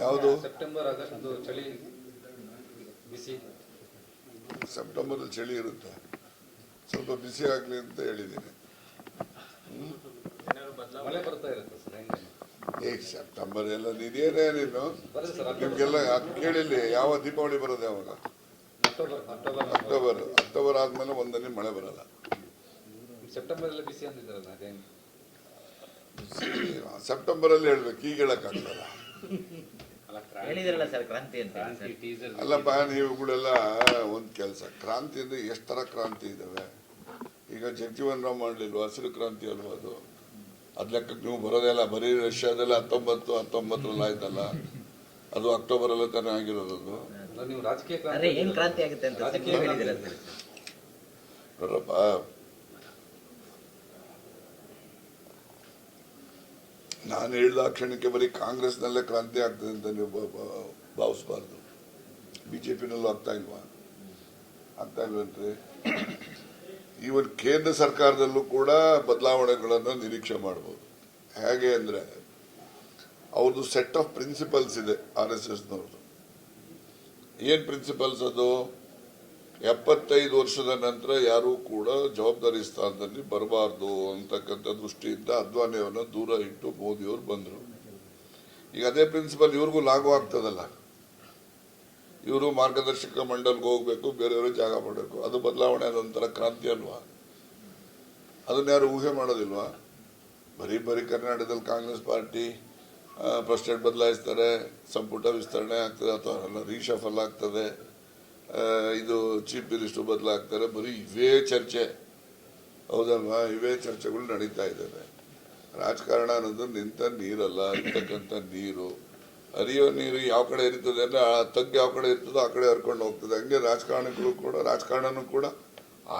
ಯಾವುದು September August ಚಳಿ ಬಿಸಿ September ಚಳಿ ಇರುತ್ತೆ, ಸ್ವಲ್ಪ ಬಿಸಿ ಆಗಲಿ ಅಂತ ಹೇಳಿದ್ದೀನಿ. ಮಳೆ ಬರ್ತಾ ಇರುತ್ತೆ ಸರ್. ಈಗ ಸೆಪ್ಟೆಂಬರ್ ಎಲ್ಲ ನೀನೇನೇ ನೀನು ನಿಮ್ಗೆಲ್ಲ ಕೇಳಿಲ್ಲಿ ಯಾವ ದೀಪಾವಳಿ ಬರೋದು ಯಾವಾಗ? ಅಕ್ಟೋಬರ್ ಆದ್ಮೇಲೆ ಒಂದನೇ ಮಳೆ ಬರಲ್ಲ. ಸೆಪ್ಟೆಂಬರ್ ಎಲ್ಲ ಬಿಸಿ ಅಂತಿದ್ದಾರಲ್ಲ, ಸೆಪ್ಟೆಂಬರ್ ಅಲ್ಲಿ ಹೇಳ್ಬೇಕು, ಈಗ ಹೇಳಕ್ಕಾಗಲ್ಲ. ಅಲ್ಲಪ್ಪ, ನೀವುಗಳೆಲ್ಲ ಒಂದ್ ಕೆಲಸ, ಕ್ರಾಂತಿ ಅಂದ್ರೆ ಎಷ್ಟು ತರ ಕ್ರಾಂತಿ ಇದಾವೆ. ಈಗ ಜಗಜೀವನ್ ರಾಮ್ ಮಾಡ್ಲಿಲ್ವಾ ಹಸಿರು ಕ್ರಾಂತಿ ಅಲ್ವಾ ಅದು? ಅದ್ ಲೆಕ್ಕಕ್ಕೆ ನೀವು ಬರೋದೆಲ್ಲ ಬರೀ ರಷ್ಯಾದೆಲ್ಲ 1919 ಆಯ್ತಲ್ಲ, ಅದು ಅಕ್ಟೋಬರ್ ಅಲ್ಲೇ ತಾನೇ ಆಗಿರೋದು. ನೀವು ರಾಜಕೀಯ ಕ್ರಾಂತಿ ಆಗುತ್ತೆ ಅಂತ ನೋಡ್ರಪ್ಪ, ನಾನು ಹೇಳಿದ ಕ್ಷಣಕ್ಕೆ ಬರೀ ಕಾಂಗ್ರೆಸ್ನಲ್ಲೇ ಕ್ರಾಂತಿ ಆಗ್ತದೆ ಅಂತ ನೀವು ಭಾವಿಸಬಾರ್ದು. ಬಿಜೆಪಿನಲ್ಲೂ ಆಗ್ತಾ ಇಲ್ವಂತ್ರಿ. ಈವನ್ ಕೇಂದ್ರ ಸರ್ಕಾರದಲ್ಲೂ ಕೂಡ ಬದಲಾವಣೆಗಳನ್ನು ನಿರೀಕ್ಷೆ ಮಾಡಬಹುದು. ಹೇಗೆ ಅಂದ್ರೆ, ಅವ್ರದ್ದು ಸೆಟ್ ಆಫ್ ಪ್ರಿನ್ಸಿಪಲ್ಸ್ ಇದೆ RSSನವ್ರದ್ದು. ಏನ್ ಪ್ರಿನ್ಸಿಪಲ್ಸ್ ಅದು? 75 ವರ್ಷದ ನಂತರ ಯಾರೂ ಕೂಡ ಜವಾಬ್ದಾರಿ ಸ್ಥಾನದಲ್ಲಿ ಬರಬಾರ್ದು ಅಂತಕ್ಕಂಥ ದೃಷ್ಟಿಯಿಂದ ಅದ್ವಾನಿಯವನ್ನ ದೂರ ಇಟ್ಟು ಮೋದಿಯವರು ಬಂದರು. ಈಗ ಅದೇ ಪ್ರಿನ್ಸಿಪಲ್ ಇವ್ರಿಗೂ ಲಾಗು ಆಗ್ತದಲ್ಲ. ಇವರು ಮಾರ್ಗದರ್ಶಕ ಮಂಡಲ್ಗೆ ಹೋಗ್ಬೇಕು, ಬೇರೆಯವರು ಜಾಗ ಮಾಡಬೇಕು. ಅದು ಬದಲಾವಣೆ, ಅದೊಂಥರ ಕ್ರಾಂತಿ ಅಲ್ವಾ? ಅದನ್ನ ಯಾರು ಊಹೆ ಮಾಡೋದಿಲ್ವಾ? ಬರೀ ಕರ್ನಾಟಕದಲ್ಲಿ ಕಾಂಗ್ರೆಸ್ ಪಾರ್ಟಿ ಪ್ರೆಸಿಡೆಂಟ್ ಬದಲಾಯಿಸ್ತಾರೆ, ಸಂಪುಟ ವಿಸ್ತರಣೆ ಆಗ್ತದೆ ಅಥವಾ ರೀಶಫಲ್ ಆಗ್ತದೆ, ಇದು ಚೀಫ್ ಮಿನಿಸ್ಟರ್ ಬದಲಾಗ್ತಾರೆ, ಬರೀ ಇವೇ ಚರ್ಚೆ. ಹೌದಲ್ವಾ? ಇವೇ ಚರ್ಚೆಗಳು ನಡೀತಾ ಇದ್ದಾವೆ. ರಾಜಕಾರಣ ಅನ್ನೋದು ನಿಂತ ನೀರಲ್ಲ, ಇರ್ತಕ್ಕಂಥ ನೀರು. ಹರಿಯೋ ನೀರು ಯಾವ ಕಡೆ ಇರ್ತದೆ ಅಂದ್ರೆ ಆ ತಗ್ಗು ಯಾವ ಕಡೆ ಇರ್ತದೋ ಆ ಕಡೆ ಹರ್ಕೊಂಡು ಹೋಗ್ತದೆ. ಹಂಗೆ ರಾಜಕಾರಣನೂ ಕೂಡ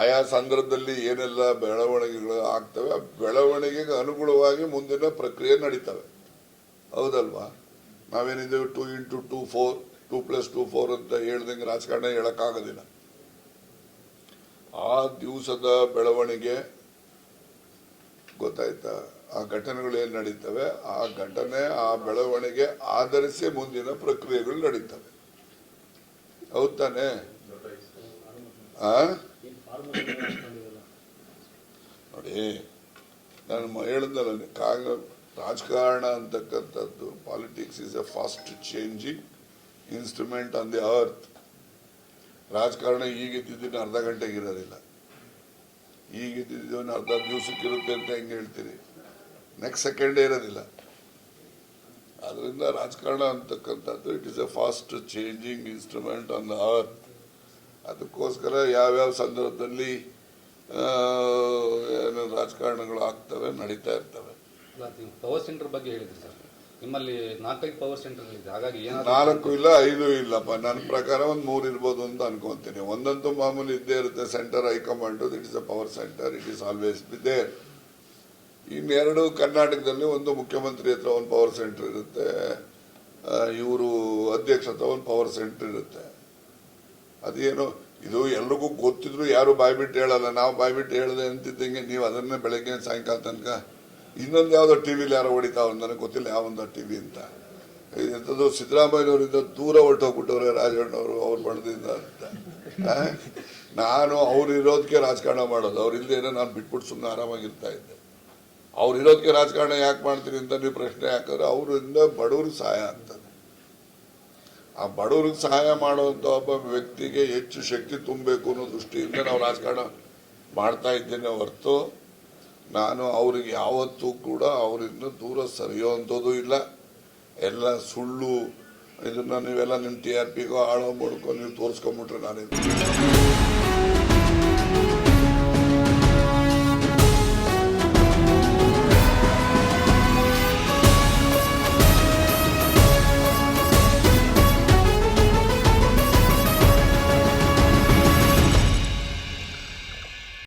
ಆಯಾ ಸಂದರ್ಭದಲ್ಲಿ ಏನೆಲ್ಲ ಬೆಳವಣಿಗೆಗಳು ಆಗ್ತವೆ, ಆ ಬೆಳವಣಿಗೆಗೆ ಅನುಗುಣವಾಗಿ ಮುಂದಿನ ಪ್ರಕ್ರಿಯೆ ನಡೀತವೆ. ಹೌದಲ್ವಾ? ನಾವೇನಿದ್ದೇವೆ 2 × 2 4 2 + 2 4 ಅಂತ ಹೇಳ್ದಂಗೆ ರಾಜಕಾರಣ ಹೇಳಕ್ಕಾಗೋದಿಲ್ಲ. ಆ ದಿವಸದ ಬೆಳವಣಿಗೆ ಗೊತ್ತಾಯ್ತಾ? ಆ ಘಟನೆಗಳು ಏನ್ ನಡೀತವೆ, ಆ ಘಟನೆ ಆ ಬೆಳವಣಿಗೆ ಆಧರಿಸಿ ಮುಂದಿನ ಪ್ರಕ್ರಿಯೆಗಳು ನಡೀತವೆ. ಹೌದ್ ತಾನೆ? ನೋಡಿ, ನಾನು ಹೇಳಿದ್ನಲ್ಲ, ರಾಜಕಾರಣ ಅಂತಕ್ಕಂಥದ್ದು, politics is A fast changing instrument on the earth. ರಾಜಕಾರಣ ಈಗಿದ್ದಿದ್ದು ಅರ್ಧ ಗಂಟೆಗೆ ಇರೋದಿಲ್ಲ, ಈಗಿದ್ದಿದ್ದು ಅರ್ಧ ದಿವಸಕ್ಕೆ ಇರುತ್ತೆ ಅಂತ ಹೆಂಗೆ ಹೇಳ್ತೀರಿ? ನೆಕ್ಸ್ಟ್ ಸೆಕೆಂಡೇ ಇರೋದಿಲ್ಲ. ಆದ್ರಿಂದ ರಾಜಕಾರಣ ಅಂತಕ್ಕಂಥದ್ದು it is A fast changing instrument on the earth. ಅದಕ್ಕೋಸ್ಕರ ಯಾವ್ಯಾವ ಸಂದರ್ಭದಲ್ಲಿ ರಾಜಕಾರಣಗಳು ಆಗ್ತವೆ, ನಡೀತಾ ಇರ್ತವೆ. ಪವರ್ ಸೆಂಟರ್ ಬಗ್ಗೆ ಹೇಳಿದ್ರಿ ಸರ್, ನಿಮ್ಮಲ್ಲಿ 4-5 ಪವರ್ ಸೆಂಟರ್ ಇದೆ. ಹಾಗಾಗಿ 4 ಇಲ್ಲ 5 ಇಲ್ಲಪ್ಪ, ನನ್ನ ಪ್ರಕಾರ 3 ಇರ್ಬೋದು ಅಂತ ಅನ್ಕೊಂತೀನಿ. ಒಂದಂತೂ ಮಾಮೂಲಿ ಇದ್ದೇ ಇರುತ್ತೆ, centre high command, it is a power centre, it is always be there. ಇನ್ನೆರಡು ಕರ್ನಾಟಕದಲ್ಲಿ ಒಂದು ಮುಖ್ಯಮಂತ್ರಿ ಹತ್ರ ಒಂದು ಪವರ್ ಸೆಂಟರ್ ಇರುತ್ತೆ, ಇವರು ಅಧ್ಯಕ್ಷ ಹತ್ರ ಒಂದು ಪವರ್ ಸೆಂಟರ್ ಇರುತ್ತೆ. ಅದೇನು ಇದು ಎಲ್ರಿಗೂ ಗೊತ್ತಿದ್ರು ಯಾರು ಬಾಯ್ಬಿಟ್ಟು ಹೇಳಲ್ಲ. ನಾವು ಬಾಯ್ಬಿಟ್ಟು ಹೇಳದೆ ಅಂತಿದ್ದಂಗೆ ನೀವು ಅದನ್ನೇ ಬೆಳಗ್ಗೆ ಸಾಯಂಕಾಲ ತನಕ ಇನ್ನೊಂದು ಯಾವುದೋ ಟಿವಿಲಿ ಯಾರೋ ಹೊಡಿತಾವ, ನನಗೆ ಗೊತ್ತಿಲ್ಲ ಯಾವೊಂದು ಟಿವಿ ಅಂತ. ಎಂಥದ್ದು ಸಿದ್ದರಾಮಯ್ಯನವರಿಂದ ದೂರ ಹೊರಟೋಗ್ಬಿಟ್ಟವ್ರೆ ರಾಜಣ್ಣವರು, ಅವ್ರು ಬಣದಿಂದ ಅಂತ. ನಾನು ಅವ್ರು ಇರೋದಕ್ಕೆ ರಾಜಕಾರಣ ಮಾಡೋದು, ಅವ್ರು ಇಲ್ಲದೇನೋ ನಾನು ಬಿಟ್ಬಿಟ್ಟು ಸುಮ್ಮನೆ ಆರಾಮಾಗಿರ್ತಾ ಇದ್ದೆ. ಅವ್ರು ಇರೋದಕ್ಕೆ ರಾಜಕಾರಣ ಯಾಕೆ ಮಾಡ್ತೀನಿ ಅಂತ ನೀವು ಪ್ರಶ್ನೆ ಹಾಕಿದ್ರೆ, ಅವರಿಂದ ಬಡವ್ರಿಗೆ ಸಹಾಯ ಆಗ್ತದೆ. ಆ ಬಡವ್ರಿಗೆ ಸಹಾಯ ಮಾಡುವಂಥ ಒಬ್ಬ ವ್ಯಕ್ತಿಗೆ ಹೆಚ್ಚು ಶಕ್ತಿ ತುಂಬಬೇಕು ಅನ್ನೋ ದೃಷ್ಟಿಯಿಂದ ನಾವು ರಾಜಕಾರಣ ಮಾಡ್ತಾ ಇದ್ದೇನೆ ಹೊರತು ನಾನು ಅವ್ರಿಗೆ ಯಾವತ್ತೂ ಕೂಡ ಅವರಿಂದ ದೂರ ಸರಿಯುವಂಥದ್ದು ಇಲ್ಲ. ಎಲ್ಲ ಸುಳ್ಳು, ಇದನ್ನ ನೀವೆಲ್ಲ ನಿಮ್ಮ TRPಗೋ ಆಳೋ ಮಾಡ್ಕೊಂಡು ನೀವು ತೋರಿಸ್ಕೊಂಬಿಟ್ರೆ ನಾನೇನು